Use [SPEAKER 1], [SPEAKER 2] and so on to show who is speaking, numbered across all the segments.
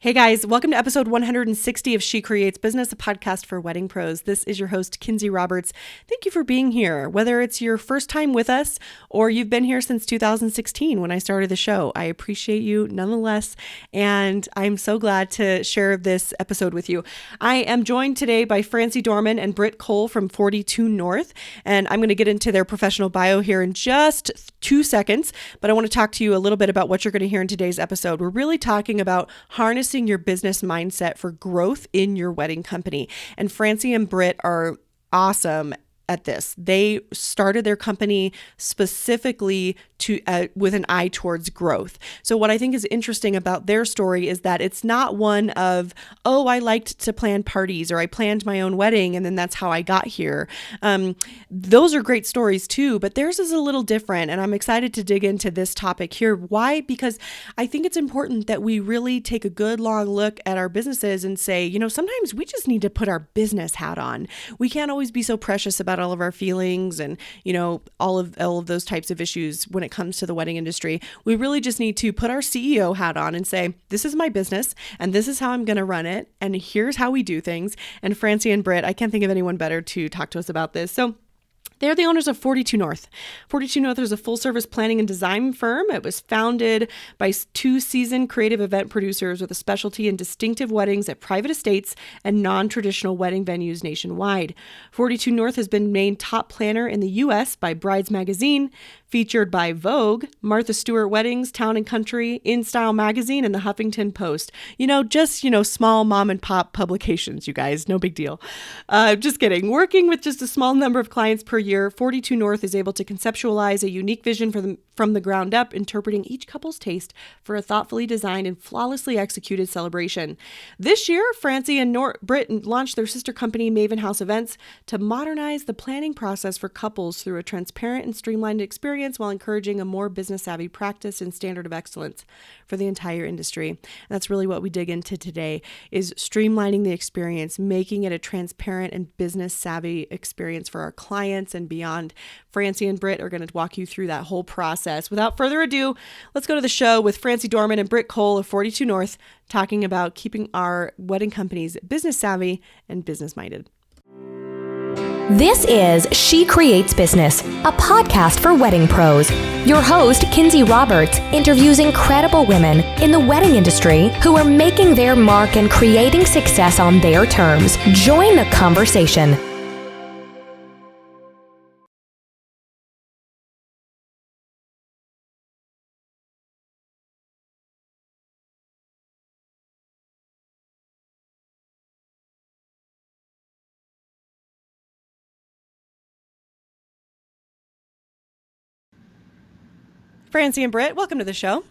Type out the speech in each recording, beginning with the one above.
[SPEAKER 1] Hey guys, welcome to episode 160 of She Creates Business, a podcast for wedding pros. This is your host, Kinsey Roberts. Thank you for being here. Whether it's your first time with us or you've been here since 2016 when I started the show, I appreciate you nonetheless, and I'm so glad to share this episode with you. I am joined today by Francie Dorman and Britt Cole from 42 North, and I'm going to get into their professional bio here in just 2 seconds, but I want to talk to you a little bit about what you're going to hear in today's episode. We're really talking about harnessing your business mindset for growth in your wedding company. And Francie and Britt are awesome at this. They started their company specifically with an eye towards growth. So what I think is interesting about their story is that it's not one of, oh, I liked to plan parties or I planned my own wedding and then that's how I got here. Those are great stories too, but theirs is a little different. And I'm excited to dig into this topic here. Why? Because I think it's important that we really take a good long look at our businesses and say, sometimes we just need to put our business hat on. We can't always be so precious about all of our feelings and, all of those types of issues when it comes to the wedding industry. We really just need to put our CEO hat on and say, this is my business and this is how I'm going to run it. And here's how we do things. And Francie and Britt, I can't think of anyone better to talk to us about this. So they're the owners of 42 North. 42 North is a full-service planning and design firm. It was founded by two seasoned creative event producers with a specialty in distinctive weddings at private estates and non-traditional wedding venues nationwide. 42 North has been named top planner in the U.S. by Brides Magazine, featured by Vogue, Stewart Weddings, Town & Country, InStyle Magazine, and the Huffington Post. Small mom and pop publications, you guys. No big deal. Just kidding. Working with just a small number of clients per year, 42 North is able to conceptualize a unique vision from the ground up, interpreting each couple's taste for a thoughtfully designed and flawlessly executed celebration. This year, Francie and Britt launched their sister company, Mavinhouse Events, to modernize the planning process for couples through a transparent and streamlined experience while encouraging a more business-savvy practice and standard of excellence for the entire industry. And that's really what we dig into today, is streamlining the experience, making it a transparent and business-savvy experience for our clients and beyond. Francie and Britt are going to walk you through that whole process. Without further ado, let's go to the show with Francie Dorman and Britt Cole of 42 North, talking about keeping our wedding companies business-savvy and business-minded.
[SPEAKER 2] This is She Creates Business, a podcast for wedding pros. Your host, Kinsey Roberts, interviews incredible women in the wedding industry who are making their mark and creating success on their terms. Join the conversation.
[SPEAKER 1] Francie and Britt, welcome to the show.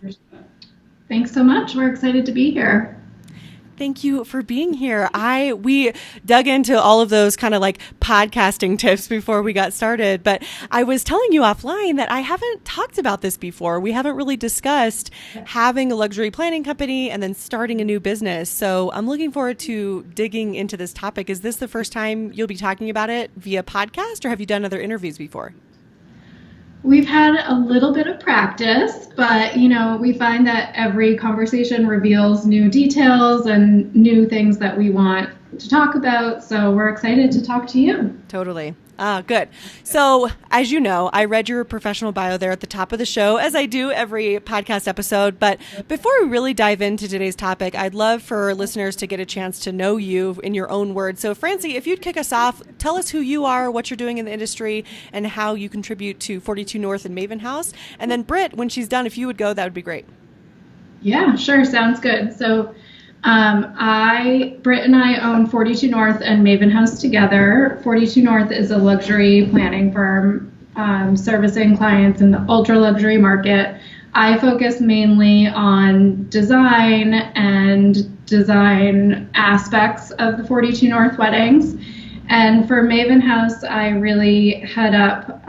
[SPEAKER 3] Thanks so much. We're excited to be here.
[SPEAKER 1] Thank you for being here. We dug into all of those kind of like podcasting tips before we got started, but I was telling you offline that I haven't talked about this before. We haven't really discussed having a luxury planning company and then starting a new business. So I'm looking forward to digging into this topic. Is this the first time you'll be talking about it via podcast, or have you done other interviews before?
[SPEAKER 3] We've had a little bit of practice, but we find that every conversation reveals new details and new things that we want to talk about. So we're excited to talk to you.
[SPEAKER 1] Totally. Good. So as you know, I read your professional bio there at the top of the show, as I do every podcast episode. But before we really dive into today's topic, I'd love for listeners to get a chance to know you in your own words. So Francie, if you'd kick us off, tell us who you are, what you're doing in the industry, and how you contribute to 42 North and Mavenhouse. And then Britt, when she's done, if you would go, that would be great.
[SPEAKER 3] Yeah, sure. Sounds good. So Britt and I own 42 North and Mavenhouse together. 42 North is a luxury planning firm servicing clients in the ultra luxury market. I focus mainly on design and design aspects of the 42 North weddings. And for Mavenhouse, I really head up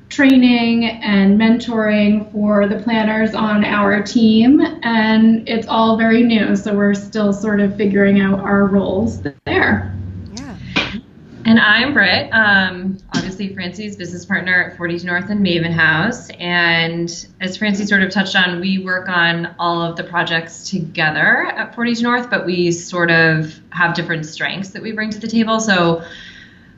[SPEAKER 3] training and mentoring for the planners on our team, and it's all very new, so we're still sort of figuring out our roles there.
[SPEAKER 4] And I'm Britt. Obviously obviously Francie's business partner at 42 North and Mavinhouse. And as Francie sort of touched on, we work on all of the projects together at 42 North, but we sort of have different strengths that we bring to the table. So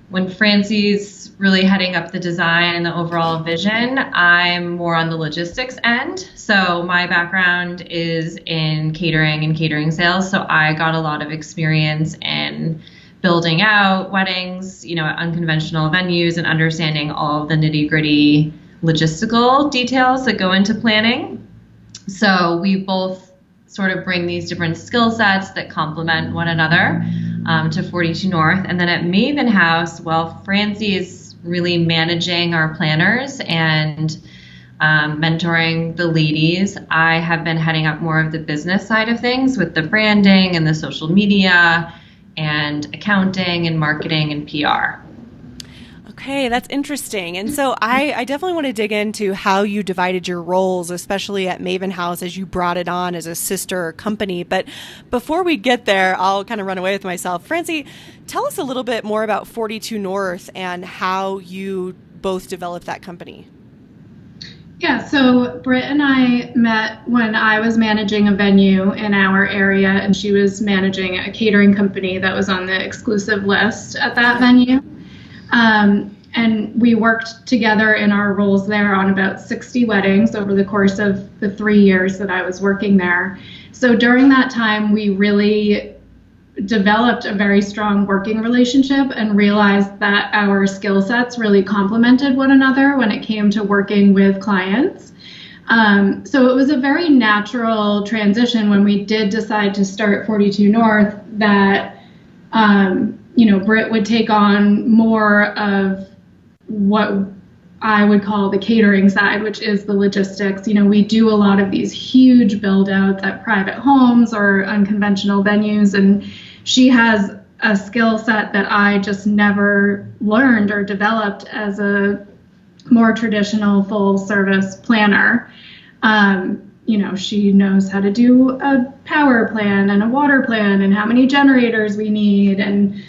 [SPEAKER 4] when Francie's really heading up the design and the overall vision, I'm more on the logistics end. So my background is in catering and catering sales. So I got a lot of experience in building out weddings, at unconventional venues and understanding all of the nitty-gritty logistical details that go into planning. So we both sort of bring these different skill sets that complement one another to 42 North. And then at Mavenhouse, well, Francie is really managing our planners and mentoring the ladies. I have been heading up more of the business side of things with the branding and the social media and accounting and marketing and PR.
[SPEAKER 1] Okay, that's interesting. And so I definitely want to dig into how you divided your roles, especially at Mavenhouse as you brought it on as a sister company. But before we get there, I'll kind of run away with myself. Francie, tell us a little bit more about 42 North and how you both developed that company.
[SPEAKER 3] Yeah, so Britt and I met when I was managing a venue in our area, and she was managing a catering company that was on the exclusive list at that venue. And we worked together in our roles there on about 60 weddings over the course of the 3 years that I was working there. So during that time, we really developed a very strong working relationship and realized that our skill sets really complemented one another when it came to working with clients. So it was a very natural transition when we did decide to start 42 North that, Britt would take on more of what I would call the catering side, which is the logistics. We do a lot of these huge build outs at private homes or unconventional venues, and she has a skill set that I just never learned or developed as a more traditional full service planner. She knows how to do a power plan and a water plan and how many generators we need and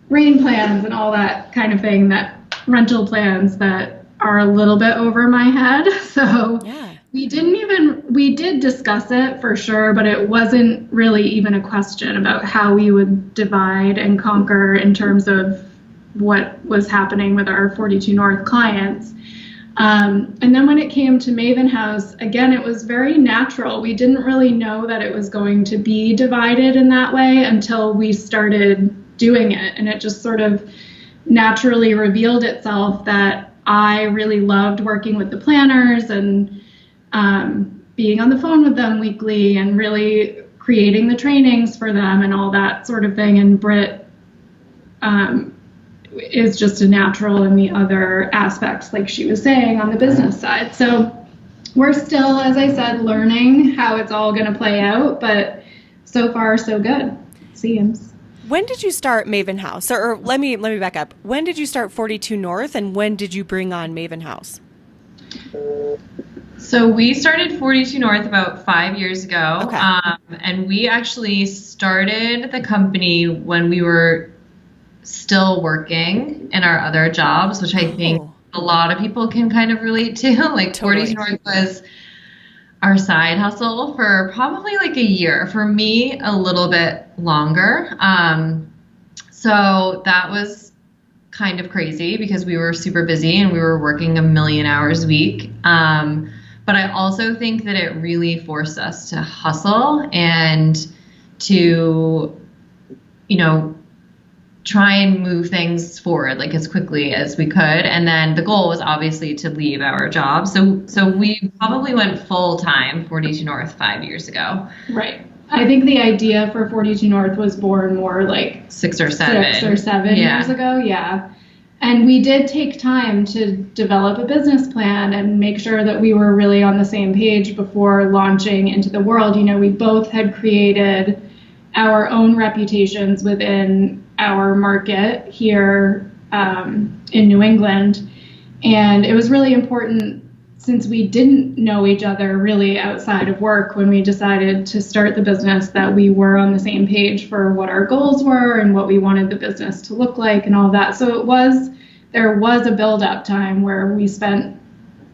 [SPEAKER 3] rain plans and all that kind of thing, that rental plans that are a little bit over my head. So yeah. We did discuss it for sure, but it wasn't really even a question about how we would divide and conquer in terms of what was happening with our 42 North clients. And then when it came to Mavenhouse, again, it was very natural. We didn't really know that it was going to be divided in that way until we started doing it. And it just sort of naturally revealed itself that I really loved working with the planners and being on the phone with them weekly and really creating the trainings for them and all that sort of thing. And Britt is just a natural in the other aspects, like she was saying, on the business side. So we're still, as I said, learning how it's all going to play out, but so far so good, seems.
[SPEAKER 1] When did you start Mavenhouse? Or let me back up. When did you start 42 North, and when did you bring on Mavenhouse?
[SPEAKER 4] So we started 42 North about 5 years ago.
[SPEAKER 1] Okay.
[SPEAKER 4] And we actually started the company when we were still working in our other jobs, which I think a lot of people can kind of relate to. Like
[SPEAKER 1] Totally.
[SPEAKER 4] 42 North was our side hustle for probably like a year. For me, a little bit longer. So that was kind of crazy because we were super busy and we were working 1 million hours a week. But I also think that it really forced us to hustle and to, try and move things forward like as quickly as we could. And then the goal was obviously to leave our job. So we probably went full time 42 North 5 years ago.
[SPEAKER 3] Right. I think the idea for 42 North was born more like
[SPEAKER 4] 6 or 7
[SPEAKER 3] years ago. Yeah. And we did take time to develop a business plan and make sure that we were really on the same page before launching into the world. We both had created our own reputations within our market here in New England. And it was really important, since we didn't know each other really outside of work when we decided to start the business, that we were on the same page for what our goals were and what we wanted the business to look like and all that. So it was there was a build-up time where we spent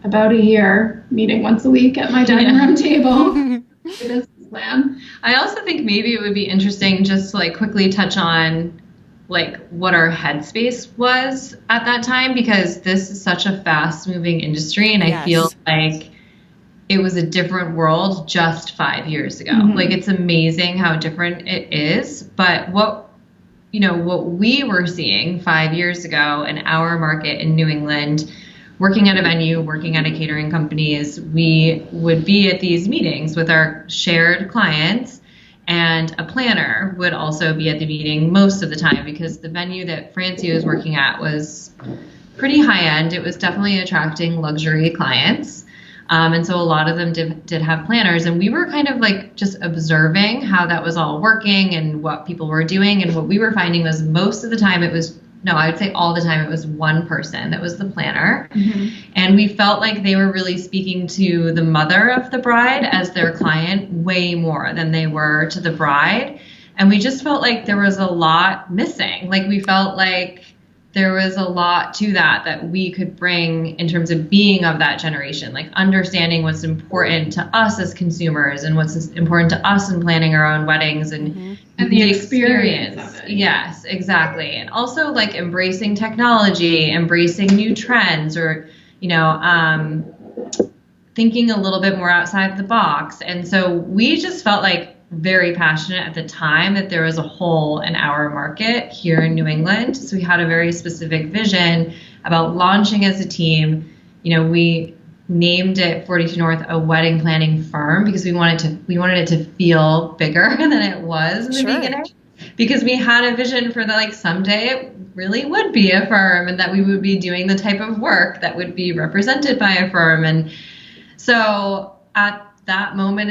[SPEAKER 3] about a year meeting once a week at my dining room table. Business plan.
[SPEAKER 4] I also think maybe it would be interesting just to like quickly touch on like what our headspace was at that time, because this is such a fast moving industry, and I feel like it was a different world just 5 years ago. Like, it's amazing how different it is. But what we were seeing 5 years ago in our market in New England, working at a venue, working at a catering company, is we would be at these meetings with our shared clients, and a planner would also be at the meeting most of the time, because the venue that Francie was working at was pretty high end. It was definitely attracting luxury clients. And so a lot of them did have planners, and we were kind of like just observing how that was all working and what people were doing. And what we were finding was most of the time I would say all the time, it was one person that was the planner. And we felt like they were really speaking to the mother of the bride as their client way more than they were to the bride. And we just felt like there was a lot missing. Like, we felt like there was a lot to that we could bring in terms of being of that generation, like understanding what's important to us as consumers and what's important to us in planning our own weddings and
[SPEAKER 3] the experience of it.
[SPEAKER 4] Yes, exactly. And also like embracing technology, embracing new trends, or, thinking a little bit more outside the box. And so we just felt like very passionate at the time that there was a hole in our market here in New England. So we had a very specific vision about launching as a team. We named it 42 North a wedding planning firm because we wanted it to feel bigger than it was in the beginning. Because we had a vision for that, like, someday it really would be a firm, and that we would be doing the type of work that would be represented by a firm. And so at that moment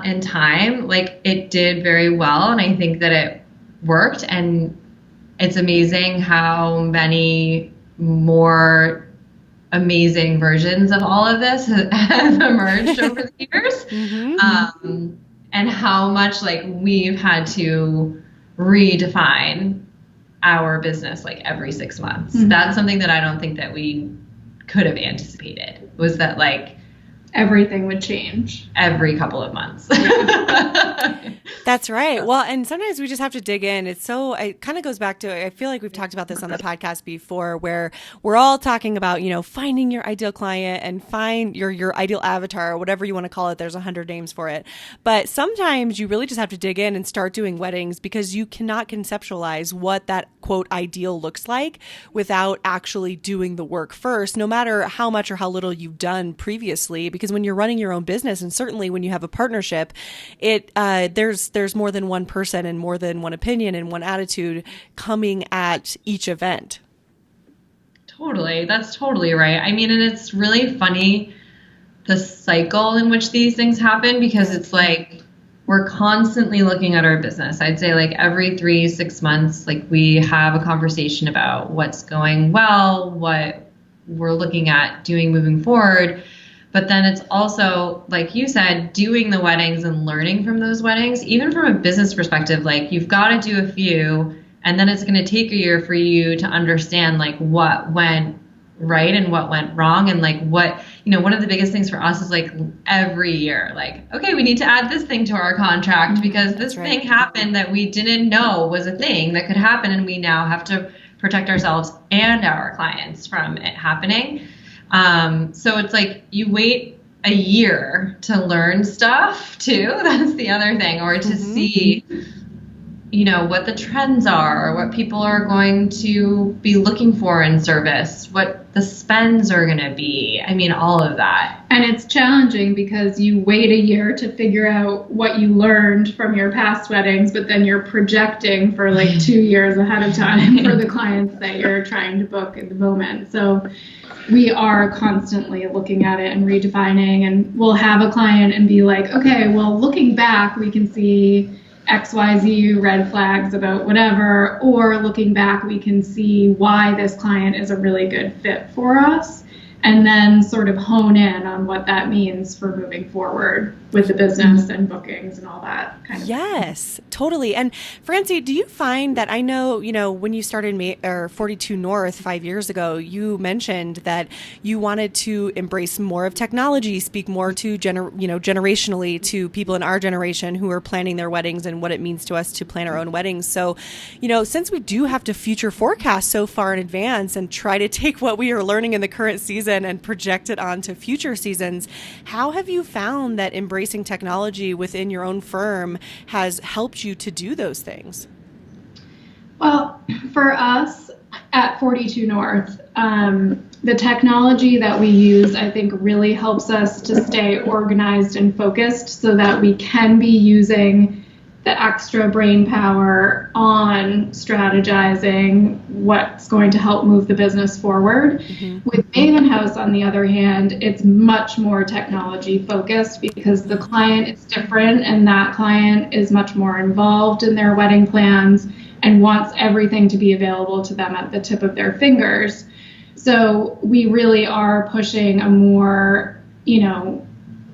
[SPEAKER 4] in time, like, it did very well, and I think that it worked. And it's amazing how many more amazing versions of all of this have emerged over the years, and how much like we've had to redefine our business like every 6 months. That's something that I don't think that we could have anticipated, was that like
[SPEAKER 3] everything would change
[SPEAKER 4] every couple of months.
[SPEAKER 1] That's right. Well, and sometimes we just have to dig in. It kind of goes back to, I feel like we've talked about this on the podcast before, where we're all talking about, finding your ideal client and find your ideal avatar, or whatever you want to call it. There's 100 names for it. But sometimes you really just have to dig in and start doing weddings, because you cannot conceptualize what that quote ideal looks like without actually doing the work first, no matter how much or how little you've done previously. Because when you're running your own business, and certainly when you have a partnership, there's more than one person and more than one opinion and one attitude coming at each event.
[SPEAKER 4] Totally. That's totally right. I mean, and it's really funny, the cycle in which these things happen, because it's like we're constantly looking at our business. I'd say like every 3-6 months, like we have a conversation about what's going well, what we're looking at doing moving forward. But then it's also, like you said, doing the weddings and learning from those weddings. Even from a business perspective, like you've got to do a few, and then it's going to take a year for you to understand like what went right and what went wrong. And like what, one of the biggest things for us is like every year, like, okay, we need to add this thing to our contract because this thing happened that we didn't know was a thing that could happen. And we now have to protect ourselves and our clients from it happening. So it's like you wait a year to learn stuff too. That's the other thing, or to see, what the trends are, what people are going to be looking for in service, what the spends are going to be. I mean, all of that.
[SPEAKER 3] And it's challenging because you wait a year to figure out what you learned from your past weddings, but then you're projecting for like 2 years ahead of time for the clients that you're trying to book at the moment. So we are constantly looking at it and redefining, and we'll have a client and be like, okay, well, looking back, we can see XYZ red flags about whatever, or looking back, we can see why this client is a really good fit for us, and then sort of hone in on what that means for moving forward with the business and bookings and all that kind of
[SPEAKER 1] Yes, totally. And Francie, do you find that, I know, when you started 42 North 5 years ago, you mentioned that you wanted to embrace more of technology, speak more to, generationally to people in our generation who are planning their weddings and what it means to us to plan our own weddings. So, since we do have to future forecast so far in advance and try to take what we are learning in the current season and project it onto future seasons, how have you found that embracing technology within your own firm has helped you to do those things?
[SPEAKER 3] Well, for us at 42 North, the technology that we use, I think, really helps us to stay organized and focused so that we can be using the extra brain power on strategizing what's going to help move the business forward. Mm-hmm. With Maven House, on the other hand, it's much more technology focused because the client is different and that client is much more involved in their wedding plans and wants everything to be available to them at the tip of their fingers. So we really are pushing a more,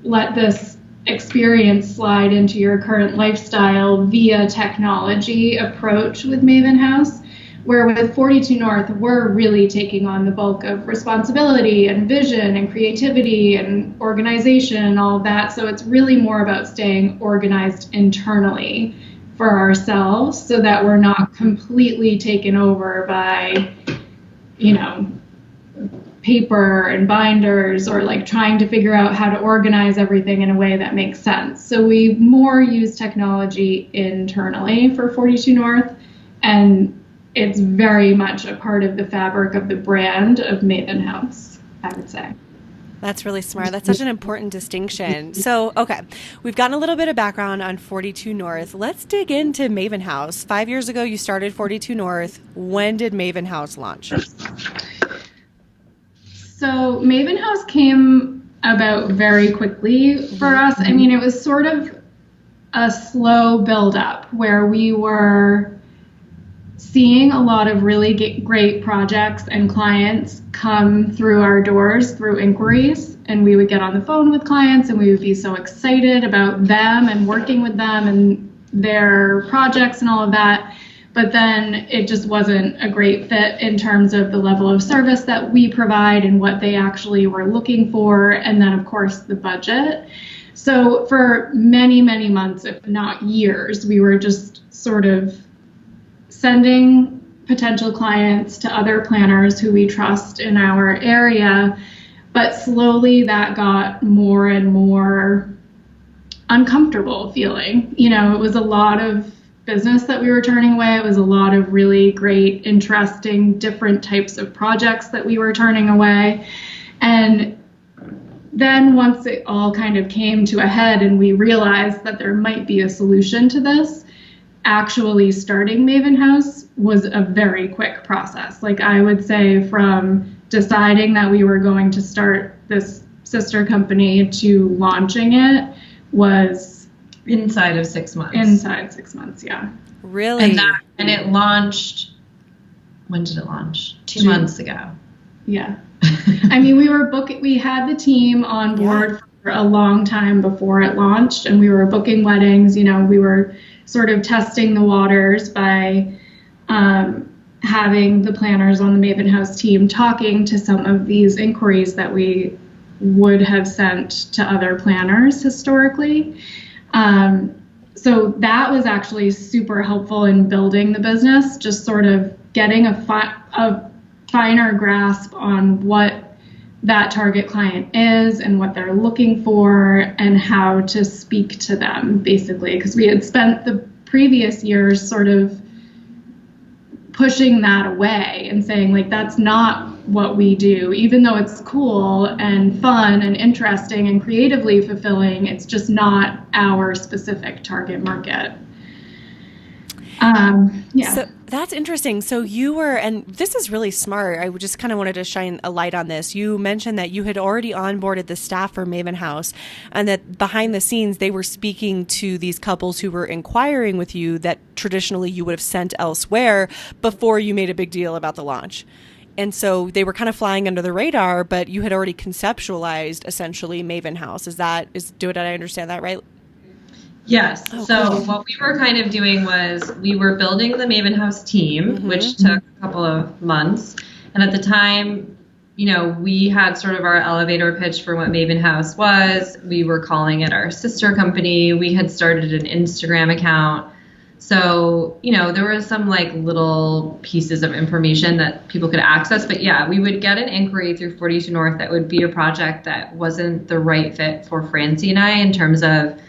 [SPEAKER 3] let this experience slide into your current lifestyle via technology approach with Maven House, where with 42 North, we're really taking on the bulk of responsibility and vision and creativity and organization and all of that. So it's really more about staying organized internally for ourselves so that we're not completely taken over by, paper and binders or like trying to figure out how to organize everything in a way that makes sense. So we more use technology internally for 42 North, and it's very much a part of the fabric of the brand of Maven House, I would say.
[SPEAKER 1] That's really smart. That's such an important distinction. So, okay, we've gotten a little bit of background on 42 North. Let's dig into Maven House. 5 years ago, you started 42 North. When did Maven House launch?
[SPEAKER 3] So Maven House came about very quickly for us. I mean, it was sort of a slow build up where we were seeing a lot of really great projects and clients come through our doors through inquiries, and we would get on the phone with clients and we would be so excited about them and working with them and their projects and all of that. But then it just wasn't a great fit in terms of the level of service that we provide and what they actually were looking for. And then, of course, the budget. So for many, many months, if not years, we were just sort of sending potential clients to other planners who we trust in our area. But slowly that got more and more uncomfortable feeling. It was a lot of business that we were turning away. It was a lot of really great, interesting, different types of projects that we were turning away. And then once it all kind of came to a head and we realized that there might be a solution to this, actually starting Maven House was a very quick process. Like I would say from deciding that we were going to start this sister company to launching it was
[SPEAKER 4] inside of 6 months.
[SPEAKER 3] Inside 6 months, yeah.
[SPEAKER 1] Really?
[SPEAKER 4] And it launched, when did it launch? 2 months ago.
[SPEAKER 3] Yeah. I mean, we had the team on board for a long time before it launched, and we were booking weddings. We were sort of testing the waters by having the planners on the Maven House team talking to some of these inquiries that we would have sent to other planners historically. So that was actually super helpful in building the business, just sort of getting a finer grasp on what that target client is and what they're looking for and how to speak to them, basically, because we had spent the previous years sort of pushing that away and saying, like, that's not what we do, even though it's cool and fun and interesting and creatively fulfilling, it's just not our specific target market.
[SPEAKER 1] So that's interesting. So you were, and this is really smart. I just kind of wanted to shine a light on this. You mentioned that you had already onboarded the staff for Maven House and that behind the scenes, they were speaking to these couples who were inquiring with you that traditionally you would have sent elsewhere before you made a big deal about the launch. And so they were kind of flying under the radar, but you had already conceptualized essentially Maven House. Did I understand that right?
[SPEAKER 4] Yes.
[SPEAKER 1] Oh,
[SPEAKER 4] so
[SPEAKER 1] cool.
[SPEAKER 4] what we were kind of doing was we were building the Maven House team, which took a couple of months. And at the time, we had sort of our elevator pitch for what Maven House was. We were calling it our sister company. We had started an Instagram account. So, there were some like little pieces of information that people could access. But yeah, we would get an inquiry through 42 North that would be a project that wasn't the right fit for Francie and I in terms of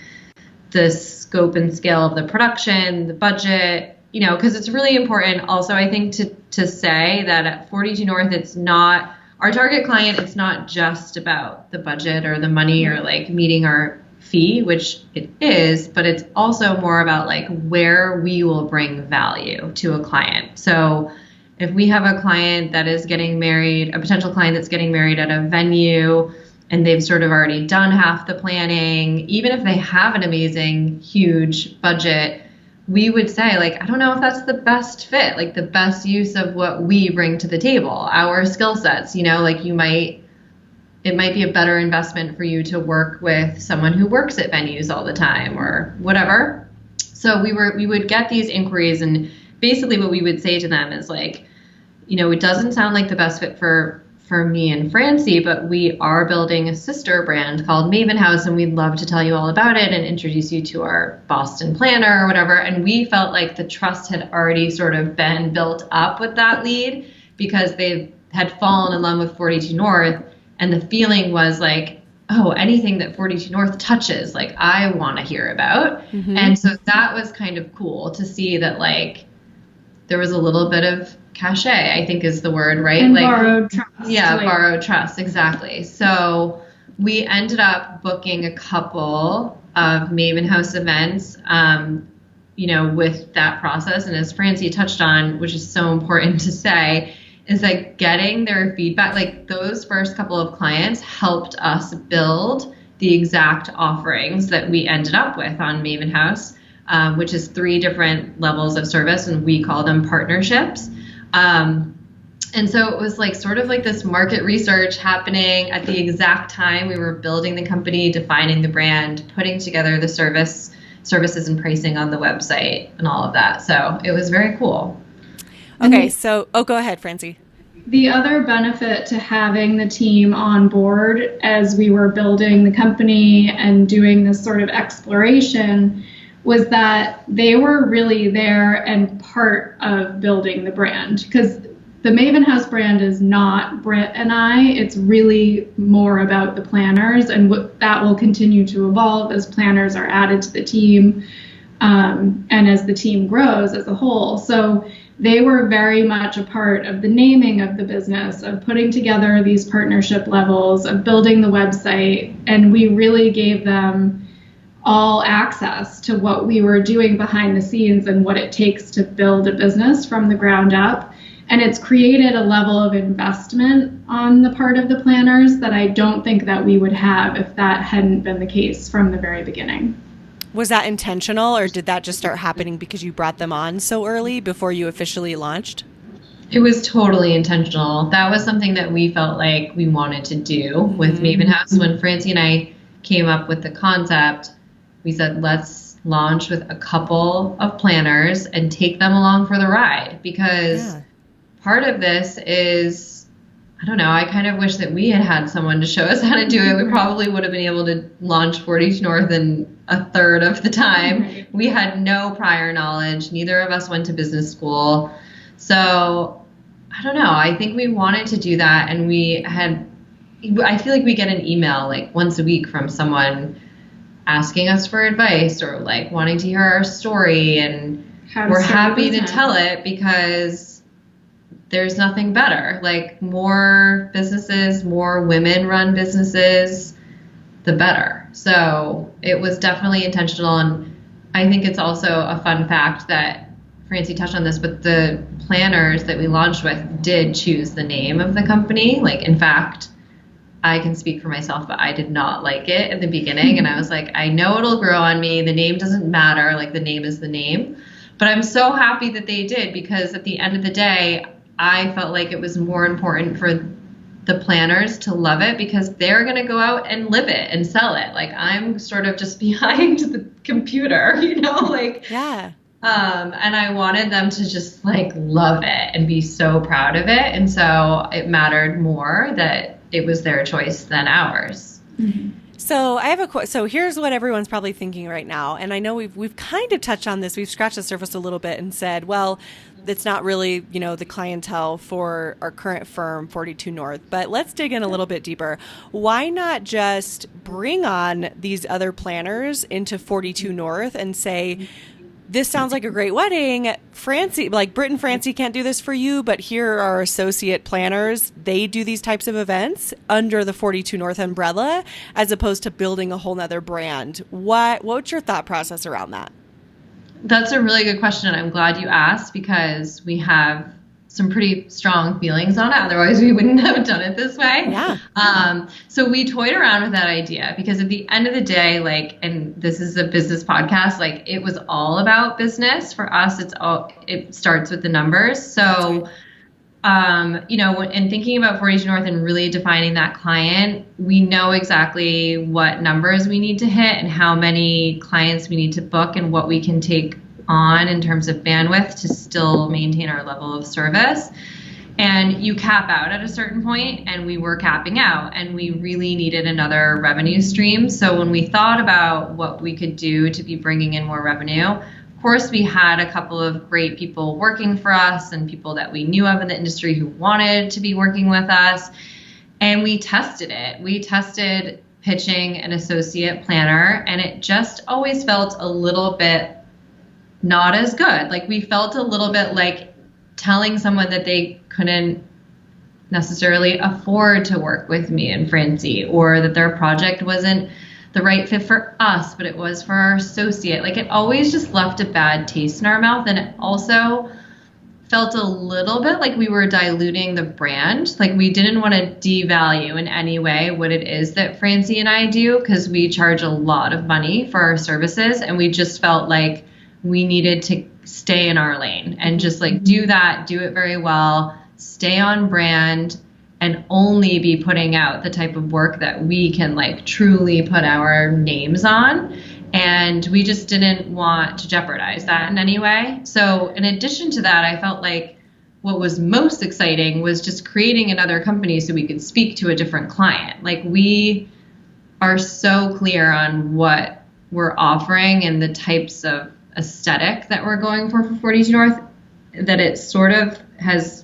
[SPEAKER 4] the scope and scale of the production, the budget, because it's really important also, I think, to say that at 42 North, it's not our target client. It's not just about the budget or the money or like meeting our fee, which it is, but it's also more about like where we will bring value to a client. So if we have a client that is getting married, a potential client that's getting married at a venue, and they've sort of already done half the planning, even if they have an amazing, huge budget, we would say, like, I don't know if that's the best fit, like the best use of what we bring to the table, our skill sets, like it might be a better investment for you to work with someone who works at venues all the time or whatever. So we would get these inquiries, and basically what we would say to them is like, it doesn't sound like the best fit for me and Francie, but we are building a sister brand called Maven House, and we'd love to tell you all about it and introduce you to our Boston planner or whatever. And we felt like the trust had already sort of been built up with that lead because they had fallen in love with 42 North, and the feeling was like, oh, anything that 42 North touches, like I want to hear about. And so that was kind of cool to see that like there was a little bit of cachet, I think is the word, right?
[SPEAKER 3] And
[SPEAKER 4] like
[SPEAKER 3] borrowed trust.
[SPEAKER 4] Yeah, borrowed trust, exactly. So we ended up booking a couple of Maven House events, with that process. And as Francie touched on, which is so important to say, is like getting their feedback. Like those first couple of clients helped us build the exact offerings that we ended up with on Maven House, which is 3 different levels of service, and we call them partnerships. And so it was like sort of like this market research happening at the exact time we were building the company, defining the brand, putting together the services and pricing on the website and all of that. So it was very cool.
[SPEAKER 1] Okay, so go ahead, Francie.
[SPEAKER 3] The other benefit to having the team on board as we were building the company and doing this sort of exploration was that they were really there and part of building the brand, because the Maven House brand is not Britt and I. It's really more about the planners, and that will continue to evolve as planners are added to the team, and as the team grows as a whole. So they were very much a part of the naming of the business, of putting together these partnership levels, of building the website, and we really gave them all access to what we were doing behind the scenes and what it takes to build a business from the ground up. And it's created a level of investment on the part of the planners that I don't think that we would have if that hadn't been the case from the very beginning.
[SPEAKER 1] Was that intentional, or did that just start happening because you brought them on so early before you officially launched?
[SPEAKER 4] It was totally intentional. That was something that we felt like we wanted to do with Maven House. When Francie and I came up with the concept, we said, let's launch with a couple of planners and take them along for the ride, because part of this is, I don't know, I kind of wish that we had someone to show us how to do it. We probably would have been able to launch 42 North in a third of the time. We had no prior knowledge. Neither of us went to business school. So I don't know. I think we wanted to do that. And I feel like we get an email like once a week from someone asking us for advice or like wanting to hear our story. And we're happy to tell it because there's nothing better. Like more businesses, more women run businesses, the better. So it was definitely intentional. And I think it's also a fun fact that Francie touched on this, but the planners that we launched with did choose the name of the company. Like, in fact, I can speak for myself, but I did not like it at the beginning. And I was like, I know it'll grow on me. The name doesn't matter. Like, the name is the name. But I'm so happy that they did, because at the end of the day, I felt like it was more important for the planners to love it because they're going to go out and live it and sell it. Like I'm sort of just behind the computer, like,
[SPEAKER 1] yeah.
[SPEAKER 4] And I wanted them to just like love it and be so proud of it. And so it mattered more that it was their choice than ours.
[SPEAKER 1] Mm-hmm. So I have so here's what everyone's probably thinking right now. And I know we've kind of touched on this. We've scratched the surface a little bit and said, well, it's not really, the clientele for our current firm, 42 North, but let's dig in a little bit deeper. Why not just bring on these other planners into 42 North and say, this sounds like a great wedding. Francie, like Britt and Francie can't do this for you, but here are our associate planners. They do these types of events under the 42 North umbrella, as opposed to building a whole nother brand. What's your thought process around that?
[SPEAKER 4] That's a really good question. I'm glad you asked because we have some pretty strong feelings on it. Otherwise, we wouldn't have done it this way.
[SPEAKER 1] Yeah.
[SPEAKER 4] So we toyed around with that idea because at the end of the day, and this is a business podcast, it was all about business. For us, it starts with the numbers. So, in thinking about 42 North and really defining that client, we know exactly what numbers we need to hit and how many clients we need to book and what we can take on in terms of bandwidth to still maintain our level of service. And you cap out at a certain point, and we were capping out, and we really needed another revenue stream. So when we thought about what we could do to be bringing in more revenue, of course, we had a couple of great people working for us and people that we knew of in the industry who wanted to be working with us. And we tested it. We tested pitching an associate planner, and it just always felt a little bit not as good. We felt a little bit like telling someone that they couldn't necessarily afford to work with me and Francie, or that their project wasn't the right fit for us, but it was for our associate. It always just left a bad taste in our mouth. And it also felt a little bit like we were diluting the brand. We didn't want to devalue in any way what it is that Francie and I do, because we charge a lot of money for our services. And we just felt like we needed to stay in our lane and just do it very well, stay on brand, and only be putting out the type of work that we can truly put our names on. And we just didn't want to jeopardize that in any way. So in addition to that, I felt like what was most exciting was just creating another company so we could speak to a different client. We are so clear on what we're offering and the types of aesthetic that we're going for 42 North, that it sort of has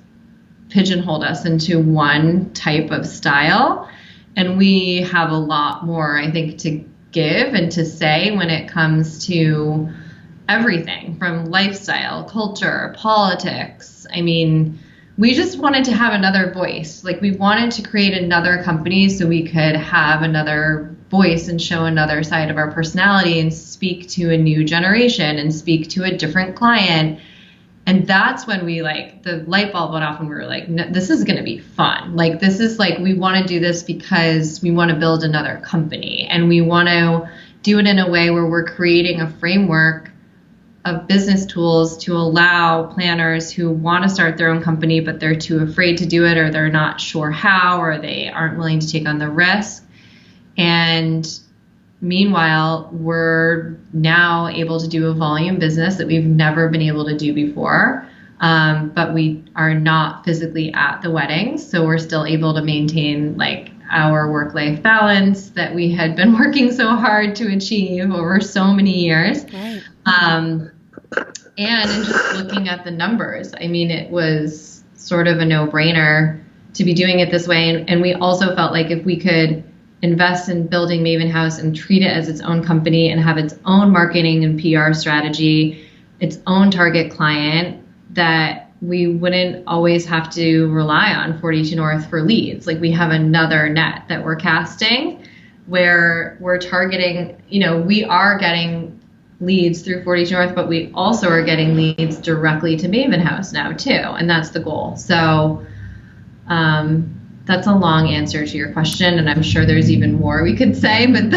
[SPEAKER 4] pigeonholed us into one type of style. And we have a lot more, I think, to give and to say when it comes to everything from lifestyle, culture, politics. I mean, we just wanted to have another voice. We wanted to create another company so we could have another voice and show another side of our personality and speak to a new generation and speak to a different client. And that's when we the light bulb went off and we were like, no, this is going to be fun. This is we want to do this because we want to build another company, and we want to do it in a way where we're creating a framework of business tools to allow planners who want to start their own company, but they're too afraid to do it, or they're not sure how, or they aren't willing to take on the risk. And meanwhile, we're now able to do a volume business that we've never been able to do before, but we are not physically at the weddings, so we're still able to maintain our work-life balance that we had been working so hard to achieve over so many years.
[SPEAKER 1] Right.
[SPEAKER 4] And in just looking at the numbers, I mean, it was sort of a no-brainer to be doing it this way. And we also felt like if we could invest in building Maven House and treat it as its own company and have its own marketing and PR strategy, its own target client, that we wouldn't always have to rely on 42 North for leads. We have another net that we're casting where we're targeting, we are getting leads through 42 North, but we also are getting leads directly to Maven House now too. And that's the goal. So, that's a long answer to your question, and I'm sure there's even more we could say, but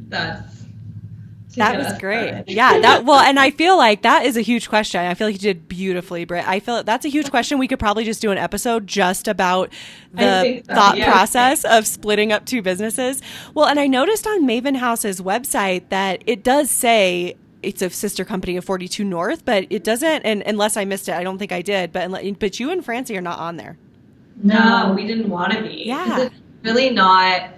[SPEAKER 4] that's
[SPEAKER 1] That was great. Yeah, and I feel like that is a huge question. I feel like you did beautifully, Britt. I feel that's a huge question. We could probably just do an episode just about the thought process of splitting up two businesses. Well, and I noticed on Maven House's website that it does say it's a sister company of 42 North, but it doesn't, and unless I missed it, I don't think I did, but you and Francie are not on there.
[SPEAKER 4] No, we didn't want to be.
[SPEAKER 1] Yeah.
[SPEAKER 4] It's really not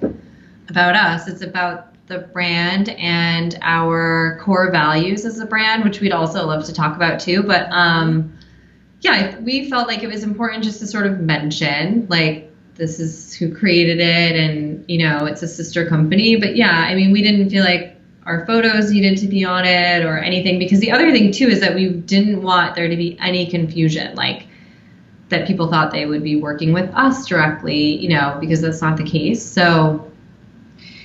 [SPEAKER 4] about us. It's about the brand and our core values as a brand, which we'd also love to talk about too. But yeah, we felt like it was important just to sort of mention, like, this is who created it, and, you know, it's a sister company. But yeah, I mean, we didn't feel like our photos needed to be on it or anything, because the other thing too is that we didn't want there to be any confusion, like that people thought they would be working with us directly, you know, because that's not the case. So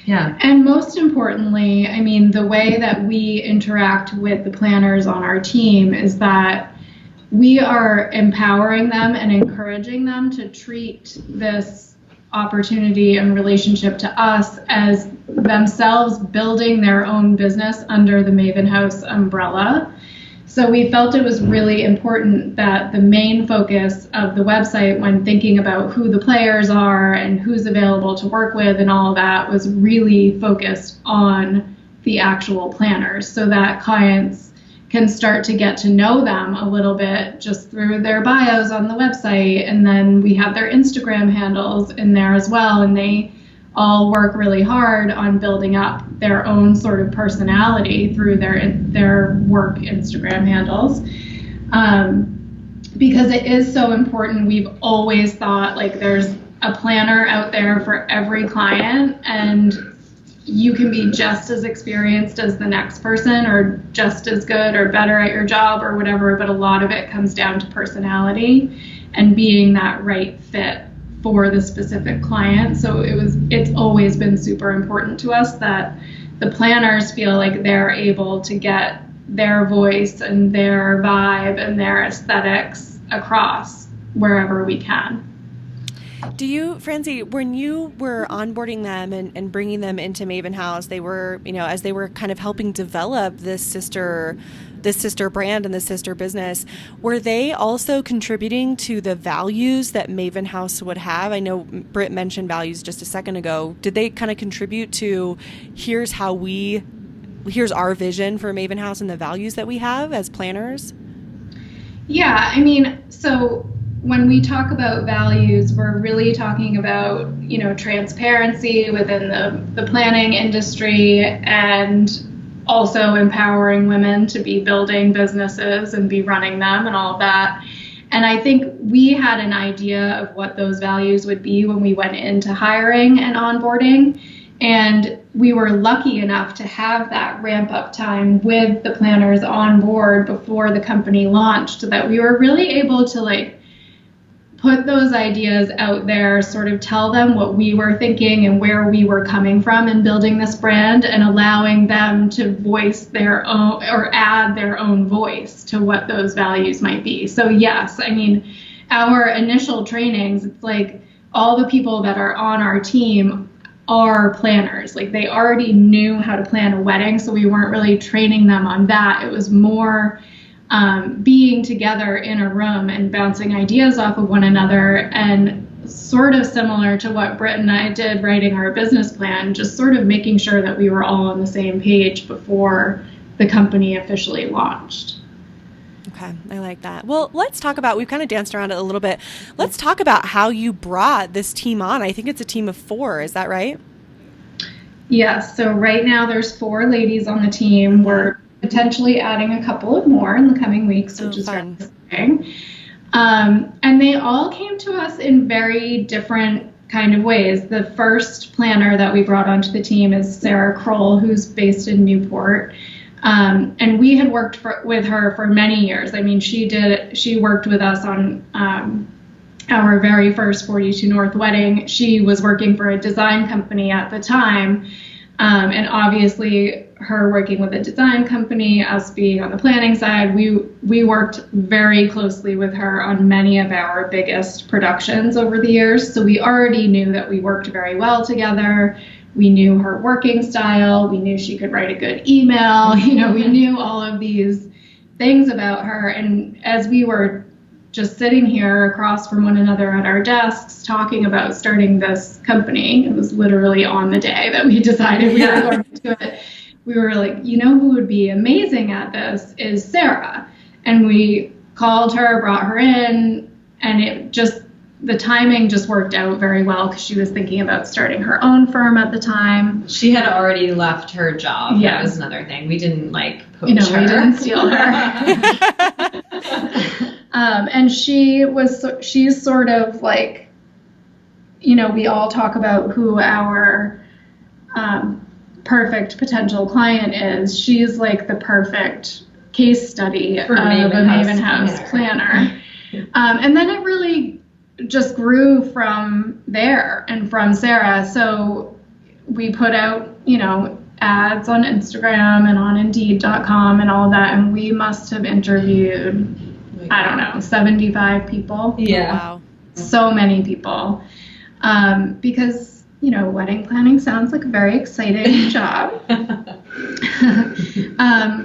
[SPEAKER 4] yeah.
[SPEAKER 3] And most importantly, I mean, the way that we interact with the planners on our team is that we are empowering them and encouraging them to treat this opportunity and relationship to us as themselves building their own business under the Maven House umbrella. So we felt it was really important that the main focus of the website when thinking about who the players are and who's available to work with and all of that was really focused on the actual planners, so that clients can start to get to know them a little bit just through their bios on the website. And then we have their Instagram handles in there as well. And they all work really hard on building up their own sort of personality through their work Instagram handles. Because it is so important. We've always thought like there's a planner out there for every client, and you can be just as experienced as the next person or just as good or better at your job or whatever, but a lot of it comes down to personality and being that right fit for the specific client. So it's always been super important to us that the planners feel like they're able to get their voice and their vibe and their aesthetics across wherever we can.
[SPEAKER 1] Do you, Francie, when you were onboarding them and bringing them into Maven House, they were, you know, as they were kind of helping develop this sister brand and this sister business, were they also contributing to the values that Maven House would have? I know Britt mentioned values just a second ago. Did they kind of contribute to here's our vision for Maven House and the values that we have as planners?
[SPEAKER 3] Yeah, I mean, so when we talk about values, we're really talking about, you know, transparency within the planning industry and also empowering women to be building businesses and be running them and all of that. And I think we had an idea of what those values would be when we went into hiring and onboarding. And we were lucky enough to have that ramp up time with the planners on board before the company launched, so that we were really able to like put those ideas out there, sort of tell them what we were thinking and where we were coming from in building this brand, and allowing them to voice their own or add their own voice to what those values might be. So yes, I mean, our initial trainings, it's like all the people that are on our team are planners. Like they already knew how to plan a wedding, so we weren't really training them on that. It was more being together in a room and bouncing ideas off of one another, and sort of similar to what Britt and I did writing our business plan, just sort of making sure that we were all on the same page before the company officially launched.
[SPEAKER 1] Okay, I like that. Well, let's talk about, we've kind of danced around it a little bit. Let's talk about how you brought this team on. I think it's a team of 4, is that right?
[SPEAKER 3] Yes, so right now there's 4 ladies on the team. We're potentially adding a couple of more in the coming weeks, which is
[SPEAKER 1] fun.
[SPEAKER 3] Exciting. And they all came to us in very different kind of ways. The first planner that we brought onto the team is Sarah Kroll, who's based in Newport. And we had worked with her for many years. I mean, she worked with us on our very first 42 North wedding. She was working for a design company at the time. And obviously her working with a design company, us being on the planning side, we worked very closely with her on many of our biggest productions over the years. So we already knew that we worked very well together. We knew her working style. We knew she could write a good email. We knew all of these things about her. And as we were just sitting here across from one another at our desks talking about starting this company, it was literally on the day that we decided we were going to do it. We were like, who would be amazing at this is Sarah. And we called her, brought her in, and the timing just worked out very well because she was thinking about starting her own firm at the time.
[SPEAKER 4] She had already left her job.
[SPEAKER 3] Yeah.
[SPEAKER 4] That was another thing. We didn't poach her.
[SPEAKER 3] We didn't steal her. And she's sort of like, we all talk about who our perfect potential client is. She's like the perfect case study of a Maven House planner. And then it really just grew from there and from Sarah. So we put out, ads on Instagram and on Indeed.com and all of that. And we must have interviewed, 75 people.
[SPEAKER 4] Yeah.
[SPEAKER 1] Wow.
[SPEAKER 3] So many people. Because, wedding planning sounds like a very exciting job.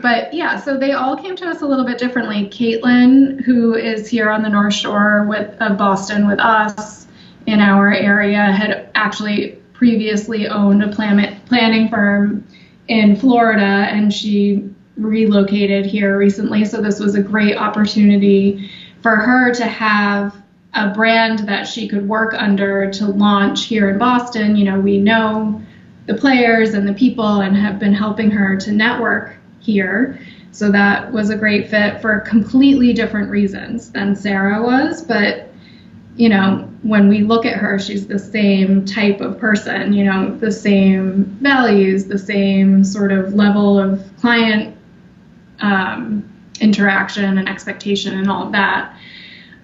[SPEAKER 3] But yeah, so they all came to us a little bit differently. Caitlin, who is here on the North Shore of Boston with us in our area, had actually previously owned a planning firm in Florida, and she relocated here recently. So this was a great opportunity for her to have a brand that she could work under to launch here in Boston. We know the players and the people and have been helping her to network here. So that was a great fit for completely different reasons than Sarah was. But, when we look at her, she's the same type of person, the same values, the same sort of level of client interaction and expectation and all of that.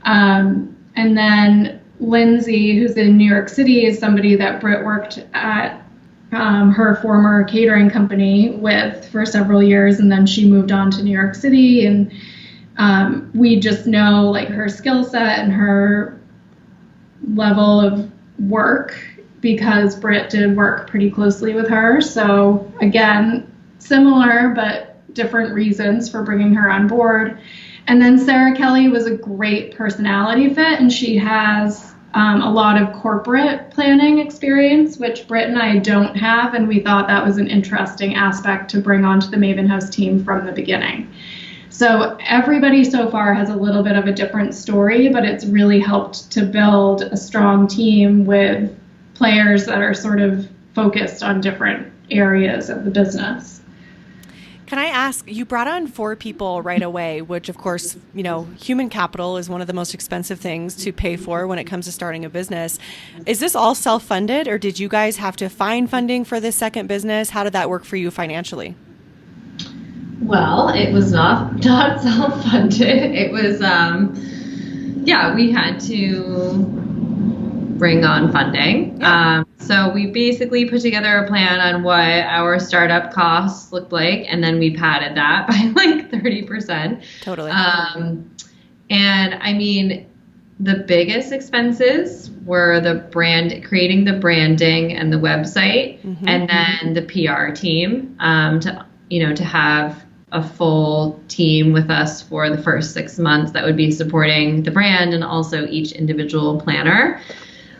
[SPEAKER 3] And then Lindsay, who's in New York City, is somebody that Britt worked at her former catering company with for several years, and then she moved on to New York City. And we just know her skill set and her level of work because Britt did work pretty closely with her. So again, similar but different reasons for bringing her on board. And then Sarah Kelly was a great personality fit, and she has a lot of corporate planning experience, which Britt and I don't have, and we thought that was an interesting aspect to bring onto the Maven House team from the beginning. So everybody so far has a little bit of a different story, but it's really helped to build a strong team with players that are sort of focused on different areas of the business.
[SPEAKER 1] Can I ask, you brought on 4 people right away, which of course, human capital is one of the most expensive things to pay for when it comes to starting a business. Is this all self-funded, or did you guys have to find funding for this second business? How did that work for you financially?
[SPEAKER 4] Well, it was not self-funded. It was, we had to bring on funding.
[SPEAKER 1] Yeah.
[SPEAKER 4] So we basically put together a plan on what our startup costs looked like, and then we padded that by 30%.
[SPEAKER 1] Totally.
[SPEAKER 4] And I mean, the biggest expenses were creating the branding and the website,
[SPEAKER 1] Mm-hmm.
[SPEAKER 4] and then the PR team, to have a full team with us for the first 6 months that would be supporting the brand and also each individual planner.